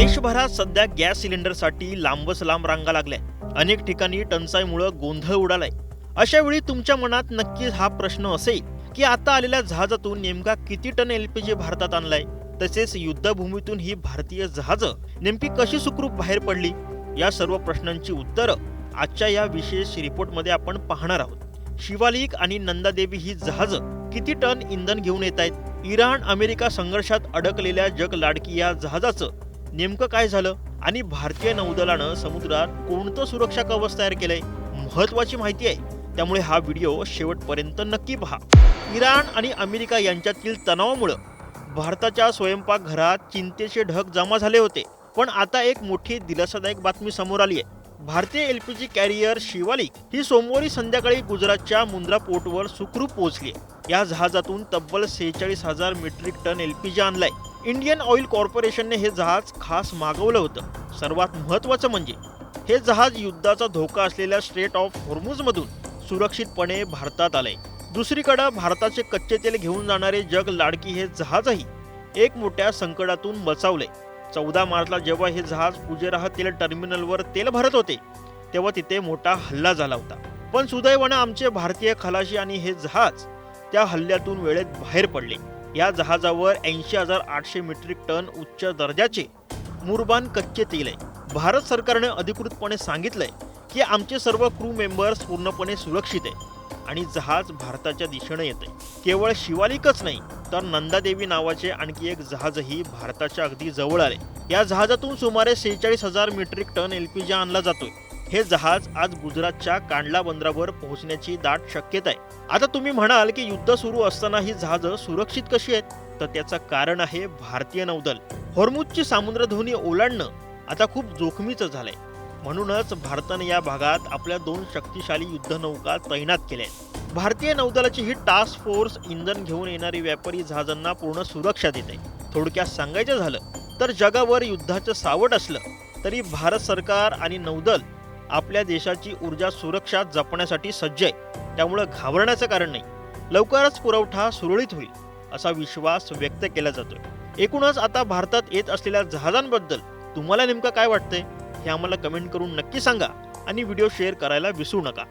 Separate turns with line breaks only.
देशभरात सध्या गॅस सिलेंडरसाठी लांबच लांब रांगा लागल्या। अनेक ठिकाणी टंचाईमुळे गोंधळ उडालाय। अशा वेळी तुमच्या मनात नक्कीच हा प्रश्न असेल की आता आलेल्या जहाजातून नेमका किती टन एलपीजी भारतात आणलाय, तसेच युद्धभूमीतून ही भारतीय जहाजं नेमकी कशी सुखरूप बाहेर पडली। या सर्व प्रश्नांची उत्तरं आजच्या या विशेष रिपोर्टमध्ये आपण पाहणार आहोत। शिवालिक आणि नंदादेवी ही जहाजं किती टन इंधन घेऊन येत आहेत, इराण अमेरिका संघर्षात अडकलेल्या जग लाडकी या जहाजाचं नेमकं काय झालं आणि भारतीय नौदलानं समुद्रात कोणतं सुरक्षा कवच तयार केलंय, महत्वाची माहिती आहे। त्यामुळे हा व्हिडिओ शेवटपर्यंत नक्की पहा। इराण आणि अमेरिका यांच्यातील तणावामुळे भारताच्या स्वयंपाकघरात चिंतेचे ढग जमा झाले होते, पण आता एक मोठी दिलासादायक बातमी समोर आली आहे। भारतीय एलपीजी कॅरियर शिवालिक ही सोमवारी संध्याकाळी गुजरातच्या मुंद्रा पोर्टवर सुखरूप पोहोचली आहे। या जहाजातून तब्बल 46,000 मेट्रिक टन एलपीजी आणलाय। इंडियन ऑइल कॉर्पोरेशनने हे जहाज खास मागवलं होतं। सर्वात महत्त्वाचं म्हणजे हे जहाज युद्धाचा धोका असलेल्या स्ट्रेट ऑफ हॉर्मुझमधून सुरक्षितपणे भारतात आलंय। दुसरीकडे भारताचे कच्चे तेल घेऊन जाणारे जग लाडकी हे जहाजही एक मोठ्या संकटातून बचावलंय। 14 मार्चला जेव्हा हे जहाज फुजेराह तेल टर्मिनलवर तेल भरत होते तेव्हा तिथे मोठा हल्ला झाला होता, पण सुदैवानं आमचे भारतीय खलाशी आणि हे जहाज त्या हल्ल्यातून वेळेत बाहेर पडले। या जहाजावर 80,800 मेट्रिक टन उच्च दर्जाचे मुरबान कच्चे तेल आहे। भारत सरकारने अधिकृतपणे सांगितलंय की आमचे सर्व क्रू मेंबर्स पूर्णपणे सुरक्षित आहे आणि जहाज भारताच्या दिशेने येते। केवळ शिवालिकच नाही तर नंदादेवी नावाचे आणखी एक जहाजही भारताच्या अगदी जवळ आले। या जहाजातून सुमारे 46,000 मेट्रिक टन एलपीजी आणला जातोय। हे जहाज आज गुजरातच्या कांडला बंदरावर पोहोचण्याची दाट शक्यता आहे। आता तुम्ही म्हणाल की युद्ध सुरू असताना ही जहाजं सुरक्षित कशी आहेत, तर त्याचं कारण आहे भारतीय नौदल। हॉर्मुझची सामुद्रधुनी ओलांडणं आता खूप जोखमीचं झालंय, म्हणूनच भारताने या भागात आपल्या 2 शक्तिशाली युद्धनौका तैनात केल्या आहेत। भारतीय नौदलाची ही टास्क फोर्स इंधन घेऊन येणारी व्यापारी जहाजांना पूर्ण सुरक्षा देते। थोडक्यात सांगायचं झालं तर जगावर युद्धाचं सावट असलं तरी भारत सरकार आणि नौदल आपल्या देशाची ऊर्जा सुरक्षा जपण्यासाठी सज्ज आहे। त्यामुळे घाबरण्याचं कारण नाही। लवकरच पुरवठा सुरळीत होईल असा विश्वास व्यक्त केला जातोय। एकूणच आता भारतात येत असलेल्या जहाजांबद्दल तुम्हाला नेमकं काय वाटतंय हे आम्हाला कमेंट करून नक्की सांगा आणि व्हिडिओ शेअर करायला विसरू नका।